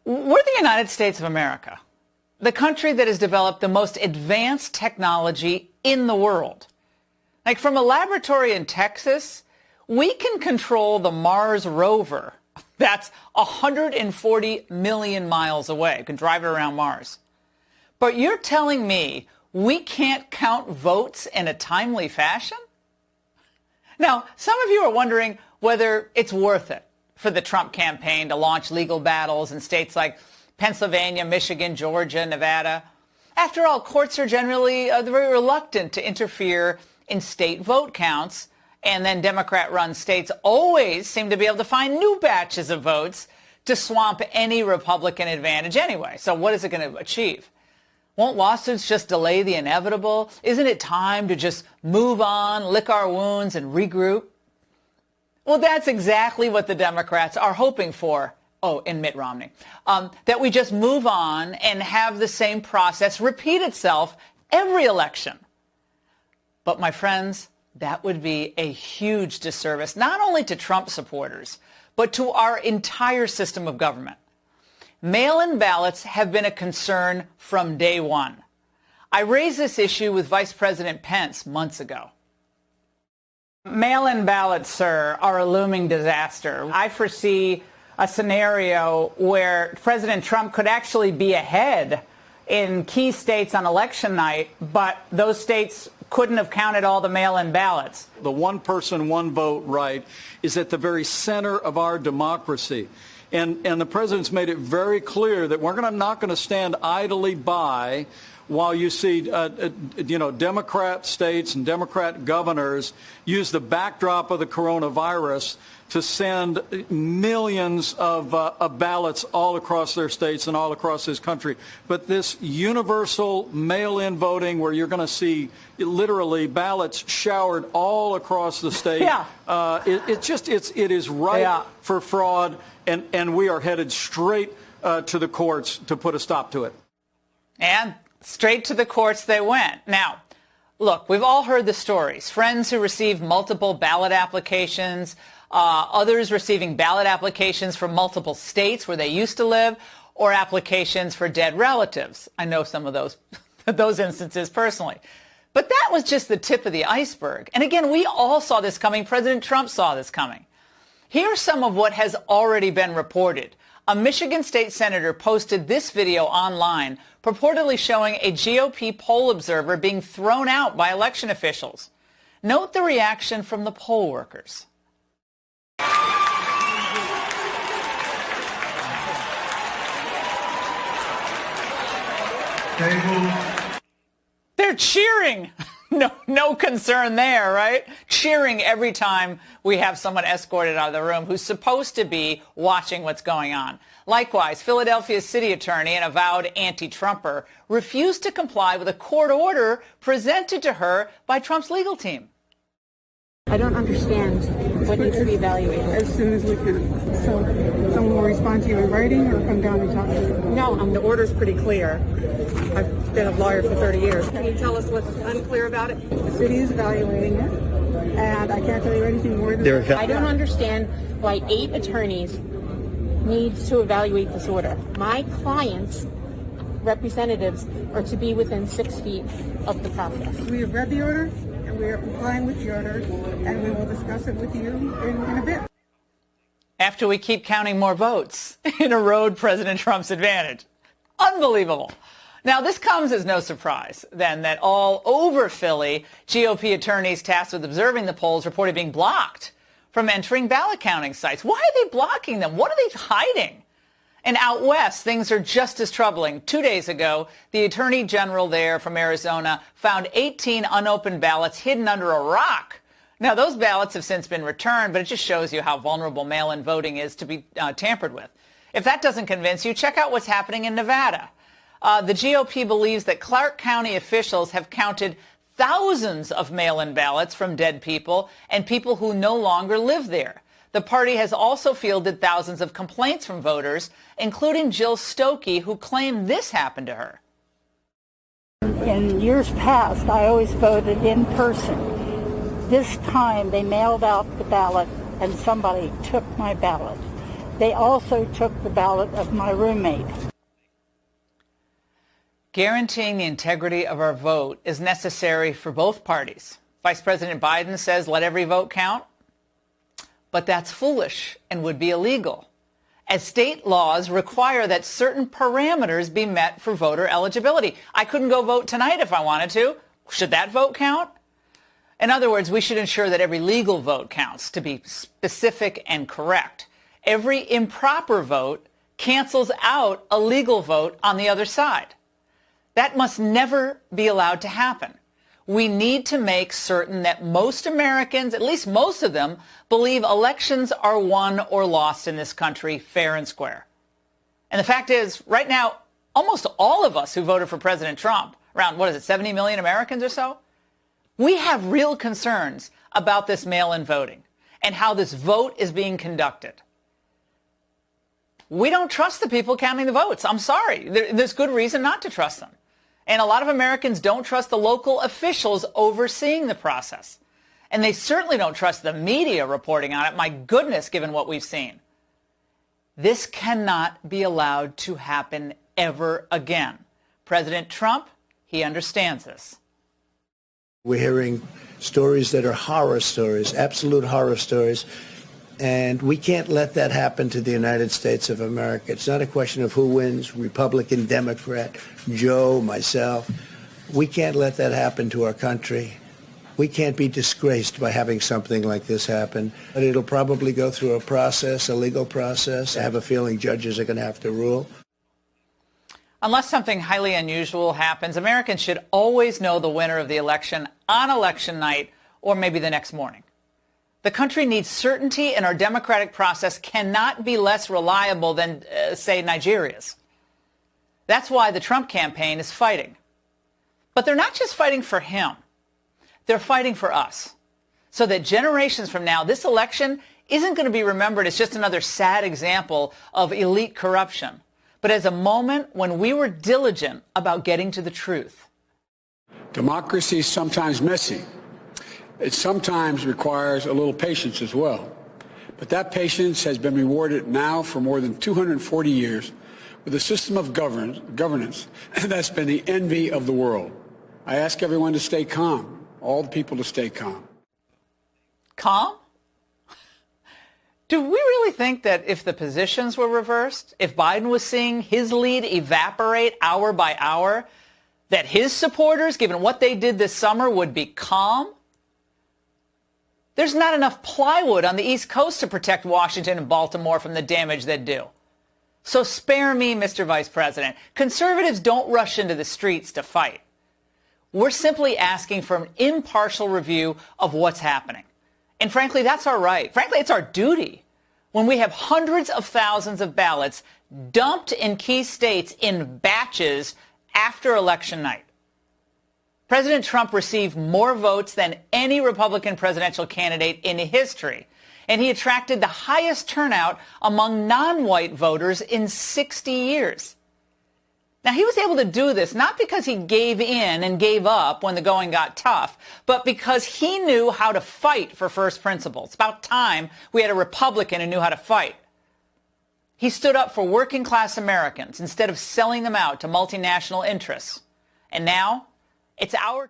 We're the United States of America, the country that has developed the most advanced technology in the world. Like from a laboratory in Texas, we can control the Mars rover. That's 140 million miles away. You can drive it around Mars. But you're telling me we can't count votes in a timely fashion? Now, some of you are wondering whether it's worth it for the Trump campaign to launch legal battles in states like Pennsylvania, Michigan, Georgia, Nevada. After all, courts are generally very reluctant to interfere in state vote counts, and then Democrat-run states always seem to be able to find new batches of votes to swamp any Republican advantage anyway. So what is it going to achieve? Won't lawsuits just delay the inevitable? Isn't it time to just move on, lick our wounds, and regroup? Well, that's exactly what the Democrats are hoping for. Oh, in Mitt Romney. That we just move on and have the same process repeat itself every election. But my friends, that would be a huge disservice, not only to Trump supporters, but to our entire system of government. Mail-in ballots have been a concern from day one. I raised this issue with Vice President Pence months ago. Mail-in ballots, sir, are a looming disaster. I foresee a scenario where President Trump could actually be ahead in key states on election night, but those states couldn't have counted all the mail-in ballots. The one person, one vote right is at the very center of our democracy. And the president's made it very clear that we're not going to stand idly by while you see, Democrat states and Democrat governors use the backdrop of the coronavirus to send millions of ballots all across their states and all across this country. But this universal mail-in voting where you're going to see literally ballots showered all across the state, it is ripe for fraud, and we are headed straight to the courts to put a stop to it. And straight to the courts they went. Now, look, we've all heard the stories. Friends who received multiple ballot applications, others receiving ballot applications from multiple states where they used to live, or applications for dead relatives. I know some of those instances personally. But that was just the tip of the iceberg. And again, we all saw this coming. President Trump saw this coming. Here's some of what has already been reported. A Michigan state senator posted this video online, purportedly showing a GOP poll observer being thrown out by election officials. Note the reaction from the poll workers. They're cheering. No concern there, right? Cheering every time we have someone escorted out of the room who's supposed to be watching what's going on. Likewise, Philadelphia's city attorney, an avowed anti-Trumper, refused to comply with a court order presented to her by Trump's legal team. I don't understand what needs to be evaluated. As soon as we can. So someone will respond to you in writing or come down and talk to you? No, the order's pretty clear. I've been a lawyer for 30 years. Can you tell us what's unclear about it? The city is evaluating it, and I can't tell you anything more than that. I don't understand why 8 attorneys need to evaluate this order. My clients' representatives are to be within 6 feet of the process. We have read the order, and we are complying with the order, and we will discuss it with you in a bit. After we keep counting more votes and erode President Trump's advantage. Unbelievable. Now, this comes as no surprise, then, that all over Philly, GOP attorneys tasked with observing the polls reported being blocked from entering ballot counting sites. Why are they blocking them? What are they hiding? And out west, things are just as troubling. 2 days ago, the attorney general there from Arizona found 18 unopened ballots hidden under a rock. Now, those ballots have since been returned, but it just shows you how vulnerable mail-in voting is to be tampered with. If that doesn't convince you, check out what's happening in Nevada. The GOP believes that Clark County officials have counted thousands of mail-in ballots from dead people and people who no longer live there. The party has also fielded thousands of complaints from voters, including Jill Stokey, who claimed this happened to her. In years past, I always voted in person. This time, they mailed out the ballot, and somebody took my ballot. They also took the ballot of my roommate. Guaranteeing the integrity of our vote is necessary for both parties. Vice President Biden says let every vote count, but that's foolish and would be illegal, as state laws require that certain parameters be met for voter eligibility. I couldn't go vote tonight if I wanted to. Should that vote count? In other words, we should ensure that every legal vote counts, to be specific and correct. Every improper vote cancels out a legal vote on the other side. That must never be allowed to happen. We need to make certain that most Americans, at least most of them, believe elections are won or lost in this country fair and square. And the fact is, right now, almost all of us who voted for President Trump, around, 70 million Americans or so, we have real concerns about this mail-in voting and how this vote is being conducted. We don't trust the people counting the votes. I'm sorry. There's good reason not to trust them. And a lot of Americans don't trust the local officials overseeing the process. And they certainly don't trust the media reporting on it. My goodness, given what we've seen. This cannot be allowed to happen ever again. President Trump, he understands this. We're hearing stories that are horror stories, absolute horror stories. And we can't let that happen to the United States of America. It's not a question of who wins, Republican, Democrat, Joe, myself. We can't let that happen to our country. We can't be disgraced by having something like this happen. But it'll probably go through a process, a legal process. I have a feeling judges are going to have to rule. Unless something highly unusual happens, Americans should always know the winner of the election on election night or maybe the next morning. The country needs certainty, and our democratic process cannot be less reliable than, say, Nigeria's. That's why the Trump campaign is fighting. But they're not just fighting for him. They're fighting for us, so that generations from now, this election isn't going to be remembered as just another sad example of elite corruption, but as a moment when we were diligent about getting to the truth. Democracy is sometimes messy. It sometimes requires a little patience as well. But that patience has been rewarded now for more than 240 years with a system of governance that's been the envy of the world. I ask everyone to stay calm, all the people to stay calm. Calm? Do we really think that if the positions were reversed, if Biden was seeing his lead evaporate hour by hour, that his supporters, given what they did this summer, would be calm? There's not enough plywood on the East Coast to protect Washington and Baltimore from the damage they'd do. So spare me, Mr. Vice President. Conservatives don't rush into the streets to fight. We're simply asking for an impartial review of what's happening. And frankly, that's our right. Frankly, it's our duty. When we have hundreds of thousands of ballots dumped in key states in batches after election night. President Trump received more votes than any Republican presidential candidate in history, and he attracted the highest turnout among non-white voters in 60 years. Now, he was able to do this not because he gave in and gave up when the going got tough, but because he knew how to fight for first principles. It's about time we had a Republican who knew how to fight. He stood up for working-class Americans instead of selling them out to multinational interests. And now, it's our